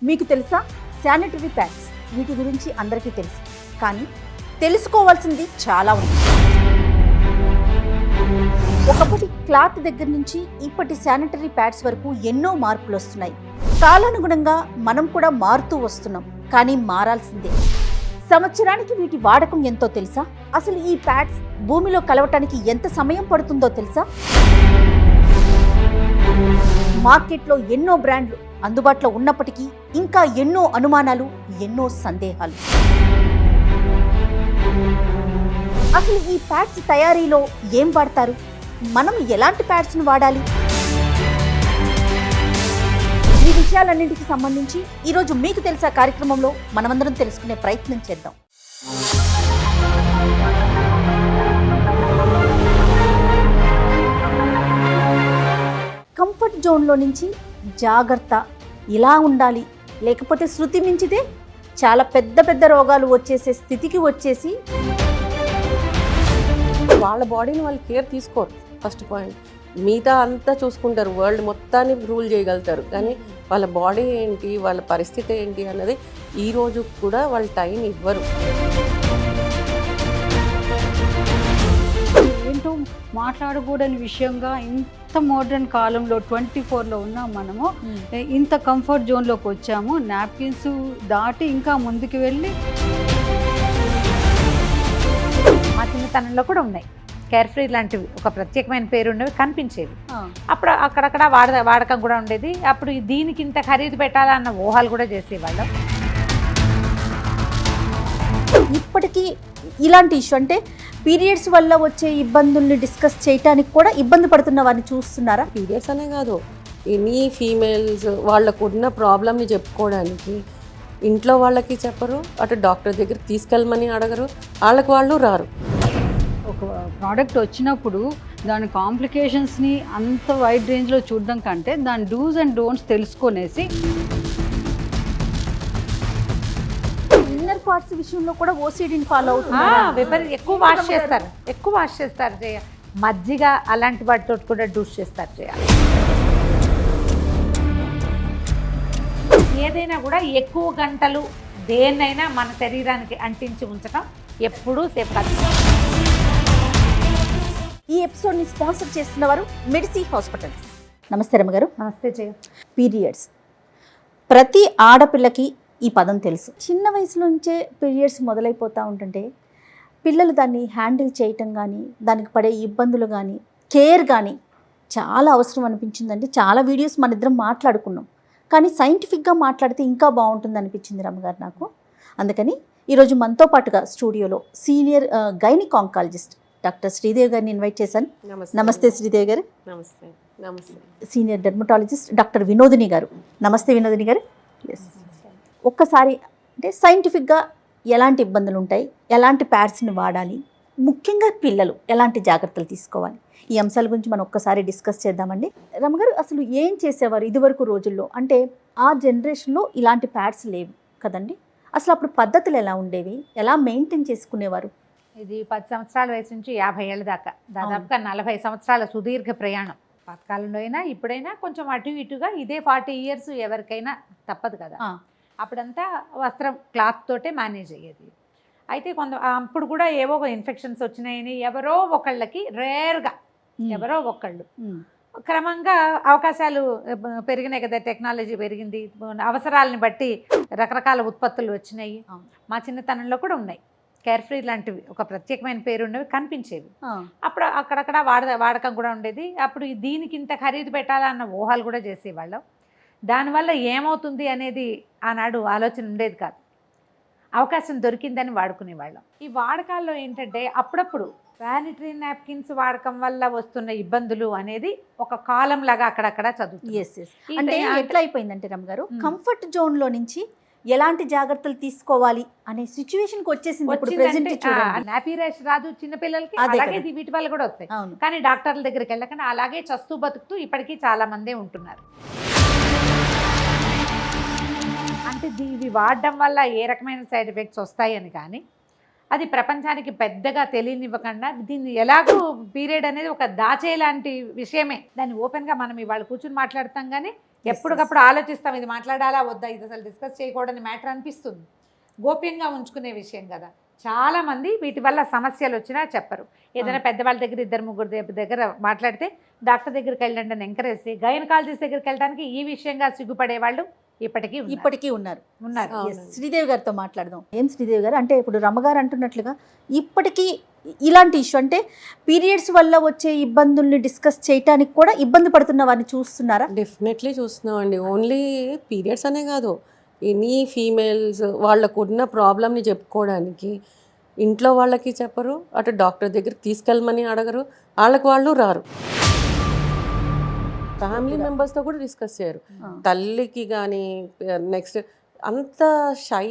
మీకు తెలుసా sanitary pads వీటి గురించి అందరికీ తెలుసు, కానీ తెలుసుకోవాల్సింది చాలా ఉంది. ఒకప్పటి క్లాత్ దగ్గర నుంచి ఇప్పటి శానిటరీ ప్యాడ్స్ వరకు ఎన్నో మార్పులు వస్తున్నాయి. కాలానుగుణంగా మనం కూడా మారుతూ వస్తున్నాం, కానీ మారాల్సిందే. సంవత్సరానికి వీటి వాడకం ఎంతో తెలుసా? అసలు ఈ ప్యాడ్స్ భూమిలో కలవటానికి ఎంత సమయం పడుతుందో తెలుసా? మార్కెట్లో ఎన్నో బ్రాండ్లు అందుబాటులో ఉన్నప్పటికీ ఇంకా ఎన్నో అనుమానాలు, ఎన్నో సందేహాలు. అసలు ఈ ప్యాడ్స్ తయారీలో ఏం వాడతారు? మనం ఎలాంటి ప్యాడ్స్ను వాడాలి? ఈ విషయాలన్నింటికి సంబంధించి ఈరోజు మీకు తెలుసా కార్యక్రమంలో మనమందరం తెలుసుకునే ప్రయత్నం చేద్దాం. కంఫర్ట్ జోన్లో నుంచి జాగ్రత్త, ఇలా ఉండాలి, లేకపోతే శృతి మించితే చాలా పెద్ద పెద్ద రోగాలు వచ్చేసే స్థితికి వచ్చేసి వాళ్ళ బాడీని వాళ్ళు కేర్ తీసుకోరు. ఫస్ట్ పాయింట్, మిగతా అంతా చూసుకుంటారు, వరల్డ్ మొత్తాన్ని రూల్ చేయగలుగుతారు, కానీ వాళ్ళ బాడీ ఏంటి, వాళ్ళ పరిస్థితి ఏంటి అన్నది ఈ రోజు కూడా వాళ్ళు టైం ఇవ్వరు. ఏంటో మాట్లాడకూడని విషయంగా ఇంత మోడర్న్ కాలంలో 24లో ఉన్నాం మనము. ఇంత కంఫర్ట్ జోన్లోకి వచ్చాము. నాప్కిన్స్ దాటి ఇంకా ముందుకు వెళ్ళి మా చిన్నతనంలో కూడా ఉన్నాయి కేర్ ఫ్రీ లాంటివి, ఒక ప్రత్యేకమైన పేరు ఉన్నవి, కనిపించేవి. అప్పుడు అక్కడక్కడ వాడకం కూడా ఉండేది. అప్పుడు దీనికి ఇంత ఖరీదు పెట్టాలన్న ఊహలు కూడా చేసేవాళ్ళం. ఇప్పటికీ ఇలాంటి ఇష్యూ అంటే పీరియడ్స్ వల్ల వచ్చే ఇబ్బందుల్ని డిస్కస్ చేయడానికి కూడా ఇబ్బంది పడుతున్న వారిని చూస్తున్నారా? పీరియడ్స్ అనే కాదు, ఎనీ ఫీమేల్స్ వాళ్ళకు ఉన్న ప్రాబ్లమ్ని చెప్పుకోవడానికి ఇంట్లో వాళ్ళకి చెప్పరు, అటు డాక్టర్ దగ్గరికి తీసుకెళ్ళమని అడగరు, వాళ్ళకి వాళ్ళు రారు. ఒక ప్రోడక్ట్ వచ్చినప్పుడు దాని కాంప్లికేషన్స్ని అంత వైడ్ రేంజ్లో చూడడం కంటే దాని డూస్ అండ్ డోంట్స్ తెలుసుకొనేసి ఇన్నర్ పార్ట్స్ విషయంలో కూడా ఓసిడీని ఫాలో అవుతున్నారు. ఎక్కువ వాష్ చేస్తారు జయ. మజ్జిగ అలాంటి వాటితో కూడా డూస్ చేస్తారు జయ. ఏదైనా కూడా ఎక్కువ గంటలు దేన్నైనా మన శరీరానికి అంటించి ఉంచడం ఎప్పుడూ సేఫ్ కాదు. ఈ ఎపిసోడ్ని స్పాన్సర్ చేస్తున్న వారు మెడిసి హాస్పిటల్స్. నమస్తే రమ్మగారు. నమస్తే జయ. పీరియడ్స్ ప్రతి ఆడపిల్లకి ఈ పదం తెలుసు. చిన్న వయసు నుంచే పీరియడ్స్ మొదలైపోతూ ఉంటుంటే పిల్లలు దాన్ని హ్యాండిల్ చేయటం కానీ, దానికి పడే ఇబ్బందులు కానీ, కేర్ కానీ చాలా అవసరం అనిపించిందండి. చాలా వీడియోస్ మన ఇద్దరం మాట్లాడుకున్నాం, కానీ సైంటిఫిక్గా మాట్లాడితే ఇంకా బాగుంటుంది అనిపించింది రమ్మగారు నాకు. అందుకని ఈరోజు మనతో పాటుగా స్టూడియోలో senior gynaec oncologist doctor Sridevi గారిని ఇన్వైట్ చేశాను. నమస్తే శ్రీదేవి గారు. నమస్తే. నమస్తే. సీనియర్ డెర్మటాలజిస్ట్ డాక్టర్ వినోదిని గారు. నమస్తే వినోదిని గారు. ఎస్, ఒక్కసారి అంటే సైంటిఫిక్గా ఎలాంటి ఇబ్బందులు ఉంటాయి, ఎలాంటి ప్యాడ్స్ని వాడాలి, ముఖ్యంగా పిల్లలు ఎలాంటి జాగ్రత్తలు తీసుకోవాలి, ఈ అంశాల గురించి మనం ఒక్కసారి డిస్కస్ చేద్దామండి. రమ్మగారు, అసలు ఏం చేసేవారు ఇదివరకు రోజుల్లో? అంటే ఆ జనరేషన్లో ఇలాంటి ప్యాడ్స్ లేవు కదండి. అసలు అప్పుడు పద్ధతులు ఎలా ఉండేవి, ఎలా మెయింటైన్ చేసుకునేవారు? ఇది 10 సంవత్సరాల వయసు నుంచి 50 ఏళ్ళ దాకా, దాదాపుగా 40 సంవత్సరాల సుదీర్ఘ ప్రయాణం. పాతకాలంలో అయినా ఇప్పుడైనా కొంచెం అటు ఇటుగా ఇదే 40 ఇయర్స్ ఎవరికైనా తప్పదు కదా. అప్పుడంతా వస్త్రం క్లాత్ తోటే మేనేజ్ అయ్యేది. అయితే అప్పుడు కూడా ఏవో ఇన్ఫెక్షన్స్ వచ్చినాయని ఎవరో ఒకళ్ళకి రేర్గా ఎవరో ఒకళ్ళు, క్రమంగా అవకాశాలు పెరిగినాయి కదా, టెక్నాలజీ పెరిగింది, అవసరాలని బట్టి రకరకాల ఉత్పత్తులు వచ్చినాయి. మా చిన్నతనంలో కూడా ఉన్నాయి కేర్ ఫ్రీ లాంటివి, ఒక ప్రత్యేకమైన పేరు ఉన్నవి, కనిపించేవి. అప్పుడు అక్కడక్కడ వాడకం కూడా ఉండేది. అప్పుడు దీనికి ఇంత ఖరీదు పెట్టాలన్న ఊహలు కూడా చేసేవాళ్ళం. దానివల్ల ఏమవుతుంది అనేది ఆనాడు ఆలోచన ఉండేది కాదు. అవకాశం దొరికిందని వాడుకునేవాళ్ళం. ఈ వాడకాల్లో ఏంటంటే అప్పుడప్పుడు శానిటరీ నాప్కిన్స్ వాడకం వల్ల వస్తున్న ఇబ్బందులు అనేది ఒక కాలం లాగా అక్కడక్కడ చదువుతుంది. అంటే ఎట్లా అయిపోయిందంటే రమ్మగారు, కంఫర్ట్ జోన్లో నుంచి ఎలాంటి జాగ్రత్తలు తీసుకోవాలి అనే సిచ్యువేషన్కి వచ్చేసింది. నాపీ ర్యాష్ రాదు చిన్నపిల్లలకి, అలాగే వీటి వల్ల కూడా వస్తాయి. కానీ డాక్టర్ల దగ్గరికి వెళ్ళకుండా అలాగే చస్తూ బతుకుతూ ఇప్పటికీ చాలా మందే ఉంటున్నారు. అంటే ఇవి వాడడం వల్ల ఏ రకమైన సైడ్ ఎఫెక్ట్స్ వస్తాయని కానీ అది ప్రపంచానికి పెద్దగా తెలియనివ్వకుండా దీన్ని ఎలాగో పీరియడ్ అనేది ఒక దాచేలాంటి విషయమే. దాన్ని ఓపెన్గా మనం ఇవాళ కూర్చుని మాట్లాడతాం కానీ ఎప్పటికప్పుడు ఆలోచిస్తాం ఇది మాట్లాడాలా వద్దా, ఇది అసలు డిస్కస్ చేయకూడని మ్యాటర్ అనిపిస్తుంది. గోప్యంగా ఉంచుకునే విషయం కదా. చాలామంది వీటి వల్ల సమస్యలు వచ్చినా చెప్పరు. ఏదైనా పెద్దవాళ్ళ దగ్గర 2-3 దగ్గర మాట్లాడితే డాక్టర్ దగ్గరికి వెళ్ళండి అని ఎంకరేజ్ చేసి గైనకాలజిస్ట్ దగ్గరికి వెళ్ళడానికి ఈ విషయంగా సిగ్గుపడే వాళ్ళు ఇప్పటికీ ఉన్నారు. అవునండి. శ్రీదేవి గారితో మాట్లాడదాం. ఏం శ్రీదేవి గారు, అంటే ఇప్పుడు రమ్మగారు అంటున్నట్లుగా ఇప్పటికీ ఇలాంటి ఇష్యూ, అంటే పీరియడ్స్ వల్ల వచ్చే ఇబ్బందుల్ని డిస్కస్ చేయడానికి కూడా ఇబ్బంది పడుతున్న వారిని చూస్తున్నారా? డెఫినెట్లీ చూస్తున్నామండి. ఓన్లీ పీరియడ్స్ అనే కాదు, ఎనీ ఫీమేల్స్ వాళ్ళకున్న ప్రాబ్లమ్ని చెప్పుకోవడానికి ఇంట్లో వాళ్ళకి చెప్పరు, అటు డాక్టర్ దగ్గరికి తీసుకెళ్ళమని అడగరు, వాళ్ళు రారు. ఫ్యామిలీ మెంబర్స్తో కూడా డిస్కస్ చేయరు. తల్లికి కానీ నెక్స్ట్ అంత షై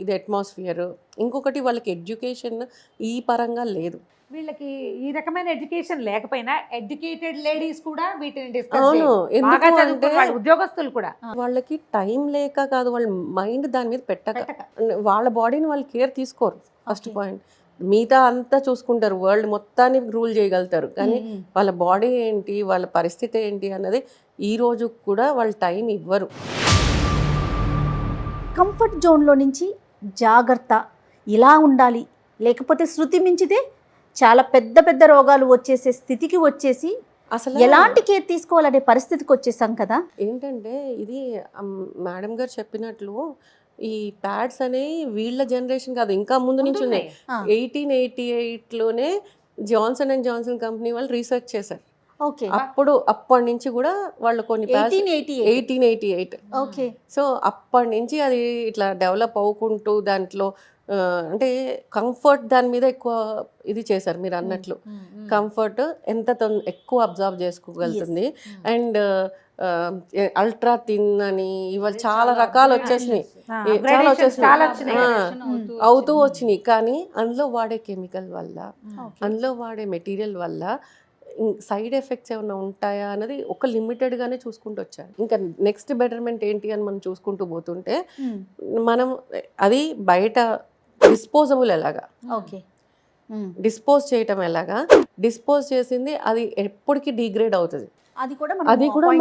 ఇది అట్మాస్ఫియర్. ఇంకొకటి వాళ్ళకి ఎడ్యుకేషన్ ఈ పరంగా లేదు. వీళ్ళకి ఈ రకమైన ఎడ్యుకేషన్ లేకపోయినా ఎడ్యుకేటెడ్ లేడీస్ కూడా వీటిని డిస్కస్ అవును, బాగా ఎందుకు చదువుకున్న అంటే వాళ్ళు, ఉద్యోగస్తులు కూడా వాళ్ళకి టైం లేక కాదు, వాళ్ళ మైండ్ దాని మీద పెట్టక వాళ్ళ బాడీని వాళ్ళు కేర్ తీసుకోరు. First point. మిగతా అంతా చూసుకుంటారు, వరల్డ్ మొత్తాన్ని రూల్ చేయగలుగుతారు, కానీ వాళ్ళ బాడీ ఏంటి, వాళ్ళ పరిస్థితి ఏంటి అన్నది ఈ రోజు కూడా వాళ్ళు టైం ఇవ్వరు. కంఫర్ట్ జోన్లో నుంచి జాగ్రత్త, ఇలా ఉండాలి, లేకపోతే శృతి మించితే చాలా పెద్ద పెద్ద రోగాలు వచ్చేసే స్థితికి వచ్చేసి అసలు ఎలాంటి కేర్ తీసుకోవాలనే పరిస్థితికి వచ్చేసాం కదా. ఏంటంటే ఇది మేడం గారు చెప్పినట్లు ఈ ప్యాడ్స్ అనేవి వీళ్ళ జనరేషన్ కాదు, ఇంకా ముందు నుంచి ఉన్నాయి. 1888లోనే జాన్సన్ అండ్ జాన్సన్ కంపెనీ వాళ్ళు రీసెర్చ్ చేశారు. ఓకే, అప్పటి నుంచి కూడా వాళ్ళు కొన్ని 1888. ఓకే. సో అప్పటి నుంచి అది ఇట్లా డెవలప్ అవ్వుకుంటూ దాంట్లో అంటే కంఫర్ట్ దాని మీద ఎక్కువ ఇది చేశారు. మీరు అన్నట్లు కంఫర్ట్ ఎంత ఎక్కువ అబ్జర్వ్ చేసుకోగలుగుతుంది, అండ్ అల్ట్రా థిన్ అని ఇవాళ చాలా రకాలు వచ్చేసినాయి, అవుతూ వచ్చినాయి. కానీ అందులో వాడే కెమికల్ వల్ల, అందులో వాడే మెటీరియల్ వల్ల సైడ్ ఎఫెక్ట్స్ ఏమైనా ఉంటాయా అన్నది ఒక లిమిటెడ్గానే చూసుకుంటూ వచ్చారు. ఇంకా నెక్స్ట్ బెటర్మెంట్ ఏంటి అని మనం చూసుకుంటూ పోతుంటే మనం అది బయట డిస్పోజబుల్ ఎలాగా, ఓకే, డిస్పోజ్ చేయటం ఎలాగా, డిస్పోజ్ చేసింది అది ఎప్పటికీ డిగ్రేడ్ అవుతుంది. అది కూడా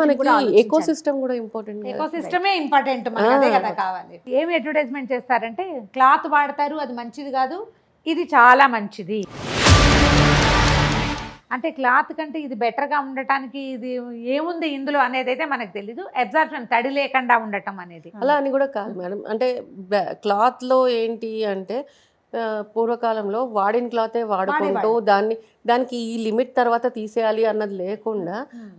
మనకి ఎకో సిస్టమ్ కూడా ఇంపార్టెంట్. ఎకో సిస్టమే ఇంపార్టెంట్, అదే కదా కావాలి. ఏమి అడ్వర్టైజ్మెంట్ చేస్తారంటే క్లాత్ వాడతారు, అది మంచిది కాదు, ఇది చాలా మంచిది అంటే క్లాత్ కంటే ఇది బెటర్గా ఉండటానికి ఇది ఏముంది ఇందులో అనేది అయితే మనకు తెలీదు. అబ్జార్ప్షన్, తడి లేకుండా ఉండటం అనేది. అలా అని కూడా కాదు మేడం. అంటే క్లాత్లో ఏంటి అంటే పూర్వకాలంలో వాడిన క్లాతే వాడుకుంటూ దానికి ఈ లిమిట్ తర్వాత తీసేయాలి అన్నది లేకుండా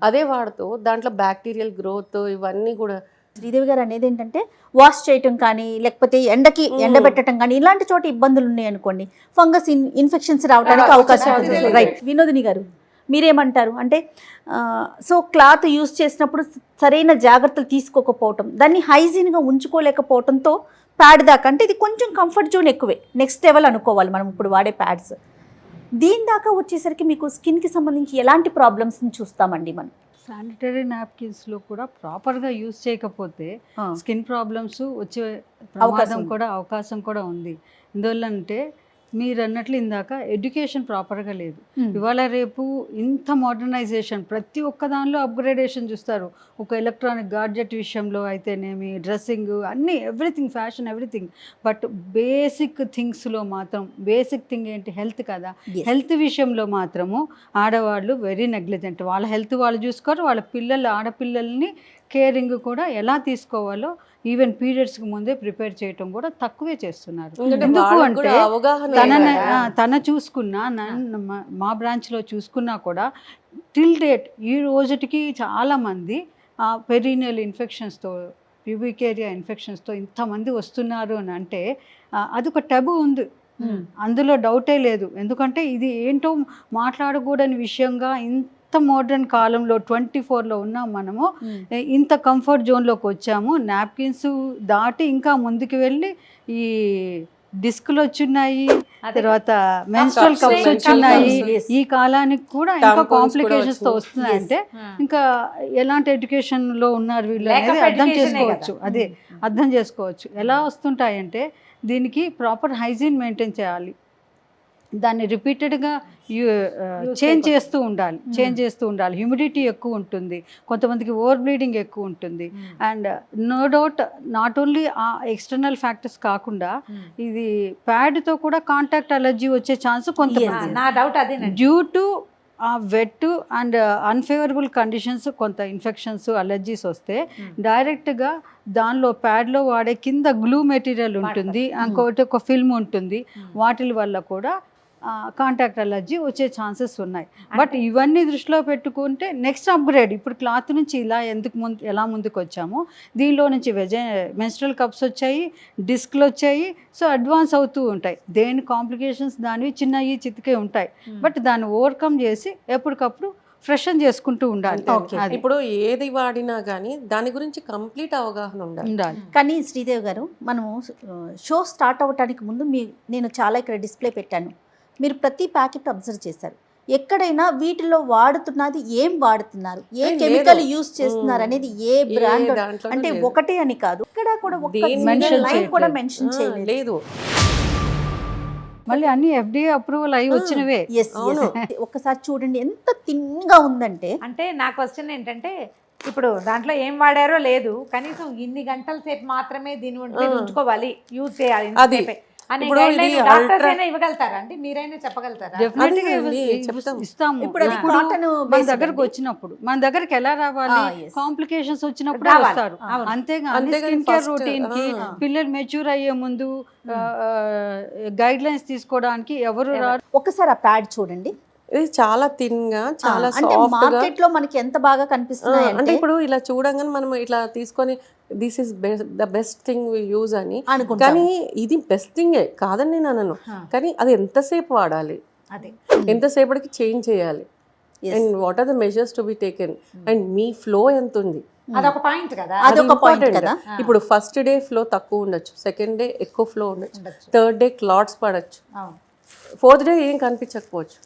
అదే వాడుతూ దాంట్లో బ్యాక్టీరియల్ గ్రోత్ ఇవన్నీ కూడా. శ్రీదేవి గారు అనేది ఏంటంటే వాష్ చేయటం కానీ, లేకపోతే ఎండకి ఎండబెట్టడం కానీ, ఇలాంటి చోట ఇబ్బందులు ఉన్నాయి అనుకోండి, ఫంగస్ ఇన్ఫెక్షన్స్ రావడానికి అవకాశం ఉంటుంది. రైట్, వినోదిని గారు మీరేమంటారు? అంటే సో క్లాత్ యూస్ చేసినప్పుడు సరైన జాగ్రత్తలు తీసుకోకపోవటం, దాన్ని హైజీన్గా ఉంచుకోలేకపోవడంతో ప్యాడ్ దాకా, అంటే ఇది కొంచెం కంఫర్ట్ జోన్ ఎక్కువే, నెక్స్ట్ లెవెల్ అనుకోవాలి మనం ఇప్పుడు వాడే ప్యాడ్స్. దీని దాకా వచ్చేసరికి మీకు స్కిన్కి సంబంధించి ఎలాంటి ప్రాబ్లమ్స్ని చూస్తామండి మనం? శానిటరీ నాప్కిన్స్లో కూడా ప్రాపర్గా యూజ్ చేయకపోతే స్కిన్ ప్రాబ్లమ్స్ వచ్చే అవకాశం కూడా ఉంది. ఎందువల్ల అంటే మీరు అన్నట్లు ఇందాక ఎడ్యుకేషన్ ప్రాపర్గా లేదు. ఇవాళ రేపు ఇంత మోడర్నైజేషన్, ప్రతి ఒక్క దానిలో అప్గ్రేడేషన్ చూస్తారు. ఒక ఎలక్ట్రానిక్ గాడ్జెట్ విషయంలో అయితేనేమి, డ్రెస్సింగ్, అన్నీ, everything, fashion, everything. But basic థింగ్స్లో మాత్రం, బేసిక్ థింగ్ ఏంటి? హెల్త్ కదా. హెల్త్ విషయంలో మాత్రము ఆడవాళ్ళు వెరీ నెగ్లిజెంట్. వాళ్ళ హెల్త్ వాళ్ళు చూసుకోరు, వాళ్ళ ఆడపిల్లల్ని కేరింగ్ కూడా ఎలా తీసుకోవాలో ఈవెన్ పీరియడ్స్కి ముందే ప్రిపేర్ చేయటం కూడా తక్కువే చేస్తున్నారు. ఎందుకు అంటే తన చూసుకున్నా, మా బ్రాంచ్లో చూసుకున్నా కూడా టిల్ డేట్ ఈ రోజుకి చాలామంది పెరీనియల్ ఇన్ఫెక్షన్స్తో, ప్యూబిక్ ఏరియా ఇన్ఫెక్షన్స్తో ఇంతమంది వస్తున్నారు అని అంటే అదొక టబు ఉంది, అందులో డౌటే లేదు. ఎందుకంటే ఇది ఏంటో మాట్లాడకూడని విషయంగా ఇంత మోడర్న్ కాలంలో 24లో ఉన్నాం మనము. ఇంత కంఫర్ట్ జోన్లోకి వచ్చాము. నాప్కిన్స్ దాటి ఇంకా ముందుకు వెళ్ళి ఈ డిస్కులు వచ్చున్నాయి, అదే. తర్వాత menstrual cups, cups menstrual వచ్చున్నాయి. cups. ఈ కాలానికి కూడా ఇంకా Tampons కూడా కాంప్లికేషన్స్ తో వచ్చినాయి. వస్తున్నాయంటే ఇంకా ఎలాంటి ఎడ్యుకేషన్ లో ఉన్నారు వీళ్ళు Lack of అనేది అర్థం education ఏ చేసుకోవచ్చు. కదా. అదే అర్థం చేసుకోవచ్చు. ఎలా వస్తుంటాయంటే దీనికి ప్రాపర్ హైజీన్ మెయింటైన్ చేయాలి, దాన్ని రిపీటెడ్గా చేంజ్ చేస్తూ ఉండాలి, హ్యూమిడిటీ ఎక్కువ ఉంటుంది, కొంతమందికి ఓవర్ బ్లీడింగ్ ఎక్కువ ఉంటుంది. And no doubt not only ఆ ఎక్స్టర్నల్ ఫ్యాక్టర్స్ కాకుండా ఇది ప్యాడ్తో కూడా కాంటాక్ట్ అలర్జీ వచ్చే ఛాన్స్ కొంతమంది నా డౌట్ అదేనండి. డ్యూ టు ఆ వెట్ అండ్ అన్ఫేవరబుల్ కండిషన్స్, కొంత ఇన్ఫెక్షన్స్ అలర్జీస్ వస్తే డైరెక్ట్గా దానిలో ప్యాడ్లో వాడే కింద గ్లూ మెటీరియల్ ఉంటుంది, ఇంకొకటి ఒక ఫిల్మ్ ఉంటుంది, వాటి వల్ల కూడా కాంటాక్ట్ అలర్జీ వచ్చే ఛాన్సెస్ ఉన్నాయి. బట్ ఇవన్నీ దృష్టిలో పెట్టుకుంటే నెక్స్ట్ అప్గ్రేడ్, ఇప్పుడు క్లాత్ నుంచి ఇలా ఎలా ముందుకు వచ్చామో దీనిలో నుంచి మెన్స్ట్రల్ కప్స్ వచ్చాయి, డిస్క్లు వచ్చాయి. సో అడ్వాన్స్ అవుతూ ఉంటాయి, దేని కాంప్లికేషన్స్ దానివి చిన్నవి చితికే ఉంటాయి. బట్ దాన్ని ఓవర్కమ్ చేసి ఎప్పటికప్పుడు ఫ్రెషన్ చేసుకుంటూ ఉండాలి. అది ఇప్పుడు ఏది వాడినా కానీ దాని గురించి కంప్లీట్ అవగాహన ఉండాలి. కానీ శ్రీదేవి గారు, మనము షో స్టార్ట్ అవ్వటానికి ముందు నేను చాలా ఇక్కడ డిస్ప్లే పెట్టాను, మీరు ప్రతి ప్యాకెట్ అబ్జర్వ్ చేశారు. ఎక్కడైనా వీటిలో వాడుతున్నది ఏం వాడుతున్నారు, ఏ కెమికల్ యూస్ చేస్తున్నారు అనేది, ఏ బ్రాండ్ అంటే ఒకటే అని కాదు, ఇక్కడ కూడా కూడా మెన్షన్ చేయలేదు. మళ్ళీ అన్ని FDA అప్రూవల్ అయి వచ్చినవే. ఒక్కసారి చూడండి ఎంత తిన్గా ఉందంటే. అంటే నా క్వశ్చన్ ఏంటంటే, ఇప్పుడు దాంట్లో ఏం వాడారో లేదు, కనీసం ఇన్ని గంటల సేపు మాత్రమే దీని మీద ఉంచుకోవాలి, యూజ్ చేయాలి ఇంతసేపే అనే గైడ్లైన్ డాక్టర్స్ అయినా ఇవ్వగలుగుతారా అండి, మీరైనా చెప్పగలుగుతారా? ఇస్తాము. ఇప్పుడు మన దగ్గరకు వచ్చినప్పుడు, మన దగ్గరికి ఎలా రావాలి, కాంప్లికేషన్స్ వచ్చినప్పుడు వస్తారు. అంతేగాని స్కిన్ కేర్ రొటీన్ కి పిల్లలు మెచ్యూర్ అయ్యే ముందు గైడ్ లైన్స్ తీసుకోవడానికి ఎవరు రారు. ఒకసారి ఆ ప్యాడ్ చూడండి, ఇది చాలా థిన్ గా, చాలా మార్కెట్ లో మనకి ఎంత బాగా కనిపిస్తున్నాయి అంటే ఇప్పుడు ఇలా చూడంగానే మనం ఇట్లా తీసుకొని this is the best thing use అని, కానీ ఇది బెస్ట్ థింగే కాదని నేను అనను, కానీ అది ఎంతసేపు వాడాలి, ఎంతసేపటికి చేంజ్ చేయాలి, and what are the measures to be taken, and మీ ఫ్లో ఎంత ఉంది, అదొక పాయింట్ కదా. అదొక పాయింట్ కదా. ఇప్పుడు ఫస్ట్ డే ఫ్లో తక్కువ ఉండొచ్చు, సెకండ్ డే ఎక్కువ ఫ్లో ఉండొచ్చు, థర్డ్ డే క్లాట్స్ పడచ్చు, ఫోర్త్ డే ఏం కనిపించకపోవచ్చు.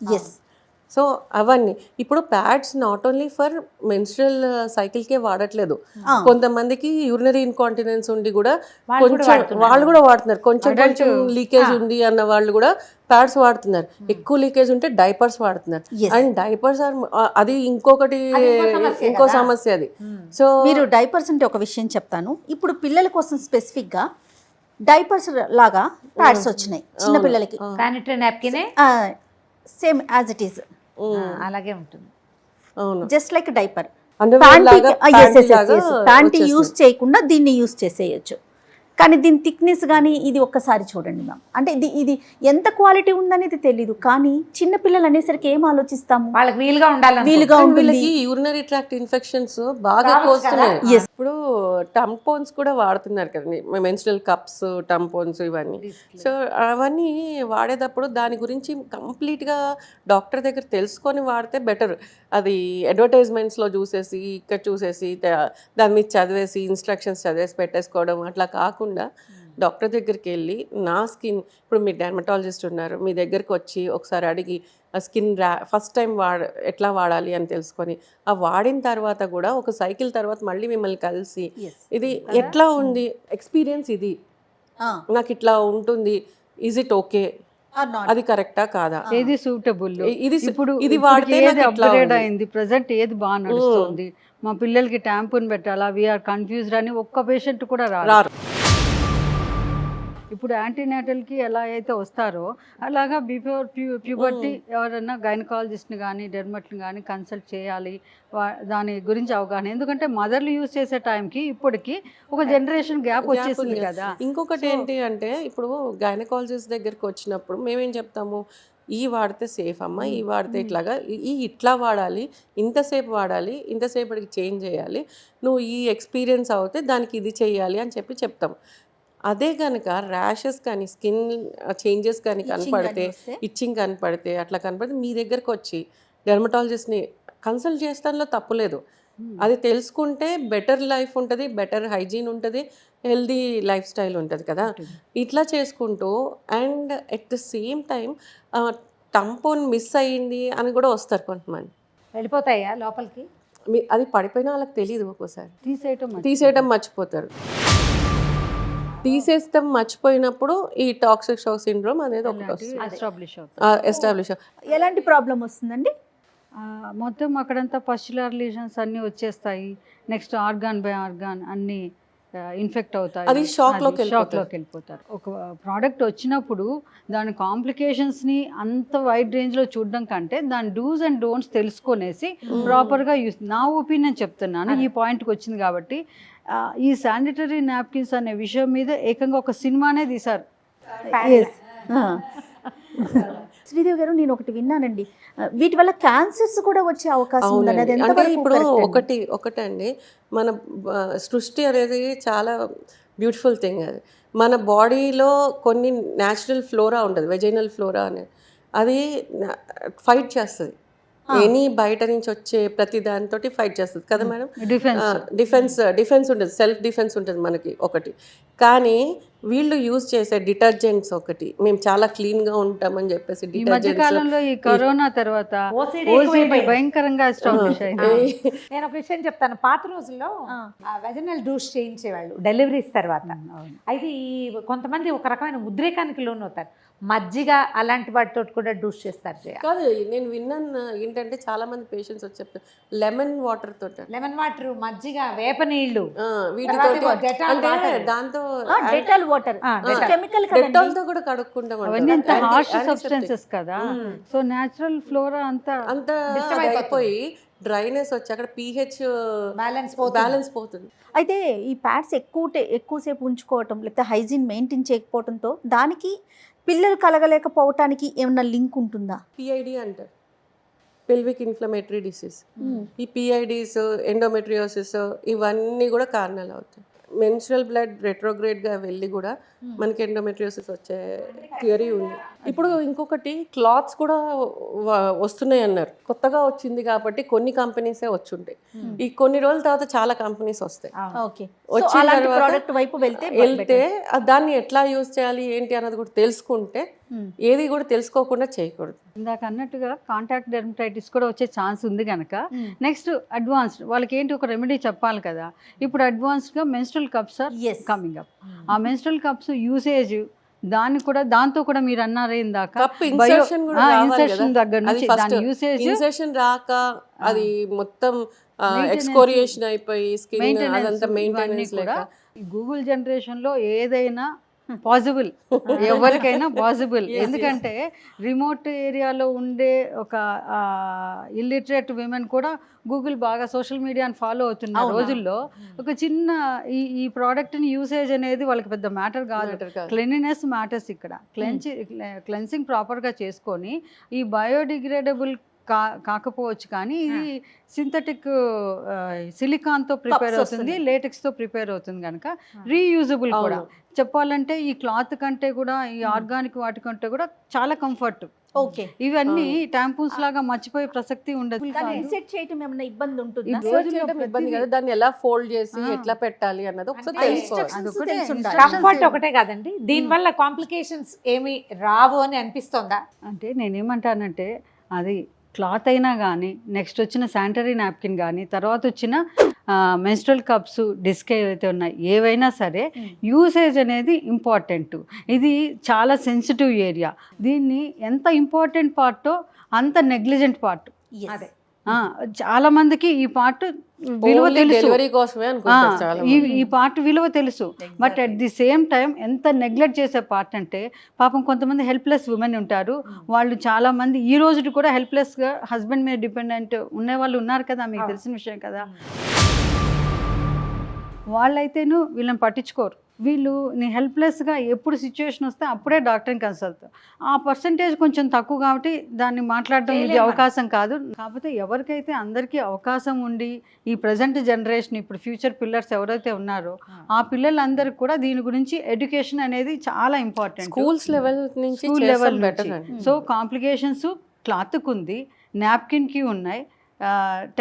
సో అవన్నీ ఇప్పుడు pads not only for menstrual సైకిల్కే వాడట్లేదు, కొంతమందికి యూరినరీ ఇన్కాంటినెన్స్ ఉండి కూడా కొంచెం వాళ్ళు కూడా వాడుతున్నారు, కొంచెం లీకేజ్ ఉంది అన్న వాళ్ళు కూడా ప్యాడ్స్ వాడుతున్నారు, ఎక్కువ లీకేజ్ ఉంటే డైపర్స్ వాడుతున్నారు. అండ్ డైపర్స్ అది ఇంకో సమస్య అది. సో మీరు డైపర్స్ అంటే ఒక విషయం చెప్తాను, ఇప్పుడు పిల్లల కోసం స్పెసిఫిక్గా డైపర్స్ లాగా ప్యాడ్స్ వచ్చినాయి చిన్న పిల్లలకి, sanitary napkin same as it is, అలాగే ఉంటుంది, just like diaper. Panty panty use చేయకుండా దీన్ని యూస్ చేసేయచ్చు. కానీ దీని థిక్నెస్ కానీ ఇది ఒక్కసారి చూడండి మ్యామ్, అంటే ఇది ఎంత క్వాలిటీ ఉందనేది తెలీదు, కానీ చిన్న పిల్లలు అనేసరికి ఏం ఆలోచిస్తాము, వాళ్ళకి వీలుగా ఉండాలి, వీలుగా ఉంటుంది. యూరినరీ ట్రాక్ట్ ఇన్ఫెక్షన్స్ బాగా వస్తున్నాయి. ఇప్పుడు టంపోన్స్ కూడా వాడుతున్నారు కదండి, మెన్స్ట్రల్ కప్స్, టంపోన్స్ ఇవన్నీ. సో అవన్నీ వాడేటప్పుడు దాని గురించి కంప్లీట్గా డాక్టర్ దగ్గర తెలుసుకొని వాడితే బెటర్. అది అడ్వర్టైజ్మెంట్స్లో చూసేసి ఇక్కడ చూసేసి దాని మీద చదివేసి ఇన్స్ట్రక్షన్స్ చదివేసి పెట్టేసుకోవడం అట్లా కాకుండా డాక్టర్ దగ్గరికి వెళ్ళి, నా స్కిన్, ఇప్పుడు మీరు డెర్మటాలజిస్ట్ ఉన్నారు, మీ దగ్గరికి వచ్చి ఒకసారి అడిగి ఆ స్కిన్ ఫస్ట్ టైం ఎట్లా వాడాలి అని తెలుసుకొని, ఆ వాడిన తర్వాత కూడా ఒక సైకిల్ తర్వాత మళ్ళీ మిమ్మల్ని కలిసి ఇది ఎట్లా ఉంది ఎక్స్పీరియన్స్, ఇది నాకు ఇట్లా ఉంటుంది, ఈజ్ ఇట్ ఓకే, అది కరెక్టా కాదా, ఏది సూటబుల్, ఇప్పుడు ఇది వాడితే ఏది అప్గ్రేడ్ అయింది, ప్రజెంట్ ఏది బాగా నడుస్తుంది, మా పిల్లలకి ట్యాంపూన్ పెట్టాలా, వీఆర్ కన్ఫ్యూజ్డ్ అని ఒక్క పేషెంట్ కూడా రారు. ఇప్పుడు యాంటీనేటల్కి ఎలా అయితే వస్తారో అలాగా బిఫోర్ ప్యూబర్టీ ఎవరైనా గైనకాలజిస్ట్ని కానీ డెర్మట్ని కానీ కన్సల్ట్ చేయాలి, దాని గురించి అవగాహన. ఎందుకంటే మదర్లు యూజ్ చేసే టైంకి ఇప్పటికి ఒక జనరేషన్ గ్యాప్ వచ్చేసింది కదా. ఇంకొకటి ఏంటి అంటే, ఇప్పుడు గైనకాలజిస్ట్ దగ్గరికి వచ్చినప్పుడు మేమేం చెప్తాము, ఈ వాడితే సేఫ్ అమ్మ, ఈ వాడితే ఇట్లాగా, ఇట్లా వాడాలి, ఇంతసేపు వాడాలి, ఇంతసేపటికి చేంజ్ చేయాలి, నువ్వు ఈ ఎక్స్పీరియన్స్ అవుతే దానికి ఇది చేయాలి అని చెప్తాం. అదే కనుక ర్యాషెస్ కానీ స్కిన్ చేంజెస్ కానీ కనపడితే, ఇచ్చింగ్ కనపడితే, అట్లా కనపడితే మీ దగ్గరకు వచ్చి డెర్మటాలజిస్ట్ని కన్సల్ట్ చేస్తానిలో తప్పులేదు. అది తెలుసుకుంటే బెటర్ లైఫ్ ఉంటుంది, బెటర్ హైజీన్ ఉంటుంది, హెల్దీ లైఫ్ స్టైల్ ఉంటుంది కదా, ఇట్లా చేసుకుంటూ and at the same time tampon miss అయ్యింది అని కూడా వస్తారు కొంతమంది. వెళ్ళిపోతాయా లోపలికి? అది పడిపోయినా వాళ్ళకి తెలియదు, ఒక్కోసారి తీసేయటం తీసేయడం మర్చిపోతారు. తీసేస్తాం మర్చిపోయినప్పుడు ఈ టాక్సిక్ షాక్ సిండ్రోమ్ అనేది ఒకటి వస్తుంది, ఎస్టాబ్లిష్. ఎలాంటి ప్రాబ్లం వస్తుందండి? మొత్తం అక్కడంతా పస్చులర్ లీజన్స్ అన్నీ వచ్చేస్తాయి. నెక్స్ట్ ఆర్గాన్ బై ఆర్గాన్ అన్నీ ఇన్ఫెక్ట్ అవుతాయి. అది షాక్లోకి వెళ్ళిపోతారు. ఒక ప్రోడక్ట్ వచ్చినప్పుడు దాని కాంప్లికేషన్స్ని అంత వైడ్ రేంజ్లో చూడడం కంటే దాని డూస్ అండ్ డోంట్స్ తెలుసుకొనేసి ప్రాపర్గా యూస్, నా ఒపీనియన్ చెప్తున్నాను, ఈ పాయింట్కి వచ్చింది కాబట్టి. ఈ శానిటరీ నాప్కిన్స్ అనే విషయం మీద ఏకంగా ఒక సినిమానే తీశారు. శ్రీదేవి గారు, నేను ఒకటి విన్నానండి, వీటి వల్ల క్యాన్సర్స్ కూడా వచ్చే అవకాశం ఉందండి. అది అంటే ఎంతవరకు ఇప్పుడు correct అండి? ఒకటండి, మన సృష్టి అనేది చాలా బ్యూటిఫుల్ థింగ్. అది మన బాడీలో కొన్ని న్యాచురల్ ఫ్లోరా ఉంటుంది, వెజైనల్ ఫ్లోరా అనేది, అది ఫైట్ చేస్తుంది ఎనీ బయట నుంచి వచ్చే ప్రతి దానితో ఫైట్ చేస్తుంది కదా మేడం. డిఫెన్స్ ఉంటుంది, సెల్ఫ్ డిఫెన్స్ ఉంటుంది మనకి ఒకటి. కానీ వీళ్ళు యూజ్ చేసే డిటర్జెంట్స్ ఒకటి, మేము చాలా క్లీన్ గా ఉంటామని చెప్పేసి ఈ మధ్య కాలంలో ఈ కరోనా తర్వాత భయంకరంగా ఎస్టాబ్లిష్ అయింది. నేను ఒక విషయం చెప్తాను. పాత రోజుల్లో వెజనల్ డూస్ చేయించేవాళ్ళు డెలివరీస్ తర్వాత. అయితే ఈ కొంతమంది ఒక రకమైన ఉద్రేకానికి లోనవుతారు. మజ్జిగ అలాంటి వాటితో కూడా డూస్ చేస్తారు. కాదు, నేను విన్నాను ఏంటంటే చాలా మంది పేషెంట్స్ వచ్చి చెప్తారు లెమన్ వాటర్ తోట, లెమన్ వాటర్, మజ్జిగ, వేప నీళ్లు, అంటే దాంతో డెటాల్ వాటర్, కెమికల్ డెటాల్ తో కూడా కడుక్కుంటాం. అవన్నీ అంత హార్ష్ సబ్స్టెన్సెస్ కదా, సో న్యాచురల్ ఫ్లోరా అంతా అయిపోయి డ్రైనెస్ వచ్చి అక్కడ pH బ్యాలెన్స్ పోతుంది. అయితే ఈ ప్యాడ్స్ ఎక్కువసేపు ఉంచుకోవటం లేకపోతే హైజీన్ మెయింటైన్ చేయకపోవడంతో దానికి పిల్లలు కలగలేకపోవటానికి ఏమన్నా లింక్ ఉంటుందా? PID అంటారు, పెల్విక్ ఇన్ఫ్లమేటరీ డిసీజ్. ఈ PIDs, ఎండోమెట్రియోసిస్ ఇవన్నీ కూడా కారణాలు అవుతాయి. మెన్స్ట్రల్ బ్లడ్ రెట్రోగ్రేడ్గా వెళ్ళి కూడా మనకి ఎండోమెట్రియోసిస్ వచ్చే థియరీ ఉంది. ఇప్పుడు ఇంకొకటి క్లాత్స్ కూడా వస్తున్నాయి అన్నారు, కొత్తగా వచ్చింది కాబట్టి కొన్ని కంపెనీసే వచ్చుంటాయి. ఈ కొన్ని రోజుల తర్వాత చాలా కంపెనీస్ వస్తాయి. వచ్చిన ప్రోడక్ట్ వైపు వెళ్తే దాన్ని ఎట్లా యూజ్ చేయాలి ఏంటి అన్నది కూడా తెలుసుకుంటే, ఏది కూడా తెలుసుకోకుండా చేయకూడదు. ఇందాక అన్నట్టుగా కాంటాక్ట్ డెర్మటైటిస్ కూడా వచ్చే ఛాన్స్ ఉంది కనుక నెక్స్ట్ అడ్వాన్స్డ్ వాళ్ళకి ఏంటి ఒక రెమెడీ చెప్పాలి కదా. ఇప్పుడు అడ్వాన్స్డ్గా menstrual cups are coming up. ఆ మెన్స్ట్రల్ కప్స్ యూసేజ్ దాంతో కూడా మీరు అన్నారే ఇందాక ఇన్సర్షన్ దగ్గర నుంచి దాని యూసేజ్ రాక అది మొత్తం ఎక్స్కోరియేషన్ అయిపోయి స్కిన్ అదంతా మెయింటెనెన్స్ లేక. గూగుల్ జనరేషన్లో ఏదైనా పాసిబుల్, ఎవరికైనా పాసిబుల్. ఎందుకంటే రిమోట్ ఏరియాలో ఉండే ఒక ఇల్లిటరేట్ విమెన్ కూడా గూగుల్ బాగా సోషల్ మీడియాని ఫాలో అవుతున్న రోజుల్లో ఒక చిన్న ఈ ప్రోడక్ట్ని యూసేజ్ అనేది వాళ్ళకి పెద్ద మ్యాటర్ కాదు. క్లీనినెస్ మ్యాటర్స్ ఇక్కడ. క్లెన్సింగ్ ప్రాపర్గా చేసుకొని ఈ బయోడిగ్రేడబుల్ కాకపోవచ్చు కానీ ఇది సింథటిక్ సిలికాన్తో ప్రిపేర్ అవుతుంది, లేటెక్స్తో ప్రిపేర్ అవుతుంది కనుక రీయూజబుల్ కూడా. చెప్పాలంటే ఈ క్లాత్ కంటే కూడా ఈ ఆర్గానిక్ వాటి కంటే కూడా చాలా కంఫర్ట్. ఇవన్నీ టాంపూన్స్ లాగా మర్చిపోయే ప్రసక్తి ఉండదు. దాన్ని ఎలా ఫోల్డ్ చేసి ఎట్లా పెట్టాలి అన్నది కంఫర్ట్ ఒకటే కాదండి, దీనివల్ల కాంప్లికేషన్స్ ఏమి రావు అని అనిపిస్తుందా? అంటే నేనేమంటానంటే అది క్లాత్ అయినా కానీ, నెక్స్ట్ వచ్చిన శానిటరీ నాప్కిన్ కానీ, తర్వాత వచ్చిన మెన్స్ట్రల్ కప్స్, డిస్క్ ఏవైతే ఉన్నాయి ఏవైనా సరే యూసేజ్ అనేది ఇంపార్టెంట్. ఇది చాలా సెన్సిటివ్ ఏరియా. దీన్ని ఎంత ఇంపార్టెంట్ పార్టో అంత నెగ్లిజెంట్ పార్ట్. అదే చాలా మందికి ఈ పార్ట్ విలువ తెలుసు, ఈ పార్ట్ విలువ తెలుసు. But at the same time ఎంత నెగ్లెక్ట్ చేసే పార్ట్ అంటే, పాపం కొంతమంది హెల్ప్లెస్ ఉమెన్ ఉంటారు. వాళ్ళు చాలా మంది ఈ రోజు కూడా హెల్ప్లెస్గా హస్బెండ్ మీద డిపెండెంట్ ఉండే వాళ్ళు ఉన్నారు కదా, మీకు తెలిసిన విషయం కదా. వాళ్ళైతేను వీళ్ళని పట్టించుకోరు. వీళ్ళు నీ హెల్ప్లెస్గా ఎప్పుడు సిచ్యువేషన్ వస్తే అప్పుడే డాక్టర్ని కన్సల్ట్. ఆ పర్సంటేజ్ కొంచెం తక్కువ కాబట్టి దాన్ని మాట్లాడడం ఇది అవకాశం కాదు. కాకపోతే ఎవరికైతే అందరికీ అవకాశం ఉండి ఈ ప్రజెంట్ జనరేషన్ ఇప్పుడు ఫ్యూచర్ పిల్లర్స్ ఎవరైతే ఉన్నారో ఆ పిల్లలందరికీ కూడా దీని గురించి ఎడ్యుకేషన్ అనేది చాలా ఇంపార్టెంట్. స్కూల్ లెవెల్ నుంచి. సో కాంప్లికేషన్స్ క్లాత్కి ఉంది, నాప్కిన్కి ఉన్నాయి,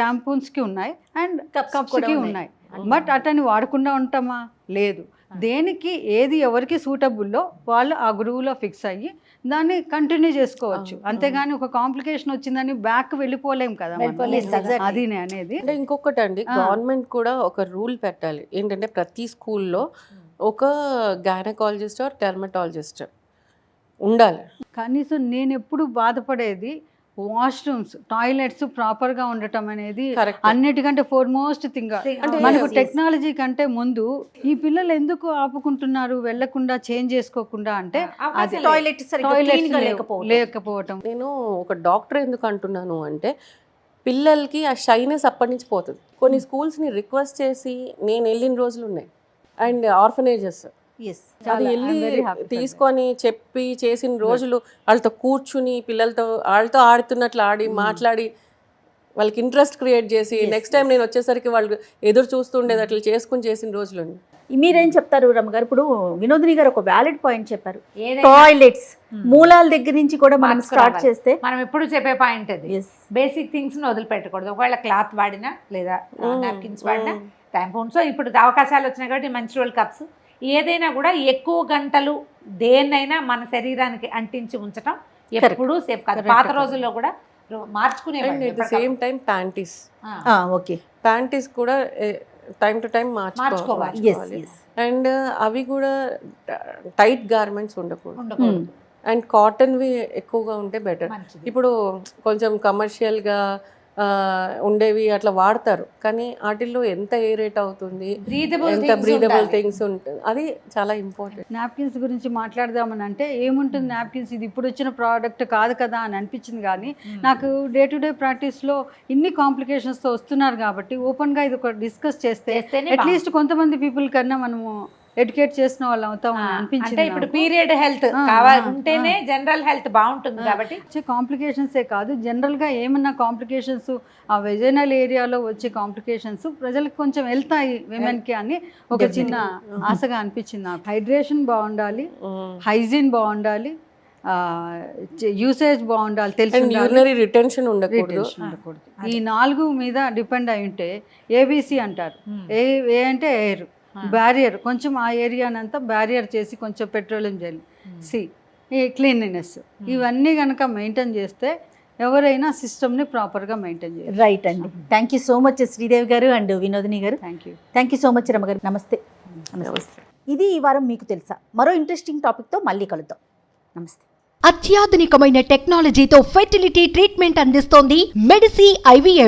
టాంపూన్స్కి ఉన్నాయి, అండ్ కప్స్కి ఉన్నాయి. బట్ అటని వాడకుండా ఉంటామా? లేదు. దేనికి ఏది ఎవరికి సూటబుల్లో వాళ్ళు ఆ గురువులో ఫిక్స్ అయ్యి దాన్ని కంటిన్యూ చేసుకోవచ్చు. అంతేగాని ఒక కాంప్లికేషన్ వచ్చిందని బ్యాక్ వెళ్ళిపోలేం కదా మనం. వెళ్ళిపోలేం. అది నేను అనేది. అంటే ఇంకొకటి అండి, గవర్నమెంట్ కూడా ఒక రూల్ పెట్టాలి ఏంటంటే ప్రతి స్కూల్లో ఒక గైనకాలజిస్ట్ ఆర్ డెర్మటాలజిస్ట్ ఉండాలి. కనీసం నేను ఎప్పుడు బాధపడేది వాష్రూమ్స్, టాయిలెట్స్ ప్రాపర్గా ఉండటం అనేది Correct. అన్నిటికంటే ఫోర్మోస్ట్ థింగ్. అంటే మనకు yes. టెక్నాలజీ కంటే ముందు ఈ పిల్లలు ఎందుకు ఆపుకుంటున్నారు వెళ్లకుండా చేంజ్ చేసుకోకుండా అంటే అది టాయిలెట్ టాయిలెట్స్ లేకపోవటం. నేను ఒక డాక్టర్ ఎందుకు అంటున్నాను అంటే పిల్లలకి ఆ షైనెస్ అప్పటి నుంచి పోతుంది. కొన్ని స్కూల్స్ని రిక్వెస్ట్ చేసి నేను వెళ్ళిన రోజులు ఉన్నాయి. అండ్ ఆర్ఫనేజెస్ అది వెళ్ళి తీసుకొని చెప్పి చేసిన రోజులు, వాళ్ళతో కూర్చుని పిల్లలతో వాళ్ళతో ఆడుతున్నట్లు ఆడి మాట్లాడి వాళ్ళకి ఇంట్రెస్ట్ క్రియేట్ చేసి నెక్స్ట్ టైం నేను వచ్చేసరికి వాళ్ళు ఎదురు చూస్తుండేది అట్లా చేసుకుని చేసిన రోజులు. మీరేం చెప్తారు రమ్మగారు? ఇప్పుడు వినోదిని గారు ఒక వ్యాలిడ్ పాయింట్ చెప్పారు. ఏదైనా టాయిలెట్స్ మూలాల దగ్గర నుంచి కూడా మనం స్టార్ట్ మార్చుకోవాలి. చేస్తే మనం ఎప్పుడు చెప్పే పాయింట్ అది, బేసిక్ థింగ్స్ ని వదిలిపెట్టకూడదు. ఒకవేళ క్లాత్ వాడినా లేదా నాప్కిన్స్ వాడినా, ట్యాంపూన్స్, ఇప్పుడు అవకాశాలు వచ్చినాయి కాబట్టి మెన్స్ట్రువల్ కప్స్, ఏదైనా కూడా ఎక్కువ గంటలు దేన్నైనా మన శరీరానికి అంటించి ఉంచడం ఎప్పుడూ సేఫ్ కాదు. పాత రోజుల్లో కూడా మార్చుకునే and at the same time panties okay panties కూడా టైం టు టైం మార్చుకోవాలి. మార్చుకోవాలి. అండ్ అవి కూడా టైట్ గార్మెంట్స్ ఉండకూడదు. అండ్ కాటన్వి ఎక్కువగా ఉంటే బెటర్. మంచిది. ఇప్పుడు కొంచెం కమర్షియల్గా ఉండేవి అట్లా వాడతారు, కానీ వాటిల్లో ఎంత ఏరేట్ అవుతుంది, ఎంత బ్రీదబుల్ థింగ్స్ ఉంటుంది, అది చాలా ఇంపార్టెంట్. నాప్కిన్స్ గురించి మాట్లాడదామని అంటే ఏముంటుంది, నాప్కిన్స్ ఇది ఇప్పుడు వచ్చిన ప్రోడక్ట్ కాదు కదా అని అనిపించింది. కానీ నాకు డే టు డే ప్రాక్టీస్లో ఇన్ని కాంప్లికేషన్స్తో వస్తున్నారు కాబట్టి ఓపెన్గా ఇది ఒక డిస్కస్ చేస్తే అట్లీస్ట్ కొంతమంది పీపుల్ కన్నా మనము ఎడ్యుకేట్ చేసిన వాళ్ళు అవుతామని అంటే అనిపించింది. ఇప్పుడు పీరియడ్ హెల్త్ కావాలి ఉంటేనే జనరల్ హెల్త్ బాగుంటుంది కాబట్టి వచ్చే కాంప్లికేషన్సే కాదు, జనరల్గా ఏమన్నా కాంప్లికేషన్స్ ఆ వెజైనల్ ఏరియాలో వచ్చే కాంప్లికేషన్స్ ప్రజలకు కొంచెం వెళ్తాయి విమెన్కి అని ఒక చిన్న ఆశగా అనిపించింది నాకు. హైడ్రేషన్ బాగుండాలి, హైజీన్ బాగుండాలి, యూసేజ్ బాగుండాలి, తెలిసి యూరినరీ రిటెన్షన్ ఉండకూడదు. ఈ 4 మీద డిపెండ్ అయి ఉంటే ఏబిసి అంటారు. ఏ అంటే ఎయిర్ బ్యారియర్, కొంచెం ఆ ఏరియానంతా బ్యారియర్ చేసి కొంచెం పెట్రోలియం జెల్, సి ఈ క్లీన్లీనెస్, ఇవన్నీ కనుక మెయింటైన్ చేస్తే ఎవరైనా సిస్టమ్ని ప్రాపర్గా మెయింటైన్ చేయాలి. రైట్ అండి. Thank you so much Sridevi గారు అండ్ వినోదిని గారు. థ్యాంక్ యూ సో మచ్ రమ్మ గారు. నమస్తే. నమస్తే. ఇది ఈ వారం మీకు తెలుసా. మరో ఇంట్రెస్టింగ్ టాపిక్తో మళ్ళీ కలుద్దాం. నమస్తే. అత్యాధునికమైన టెక్నాలజీతో ఫెర్టిలిటీ ట్రీట్మెంట్ అందిస్తోంది మెడిసి IVF.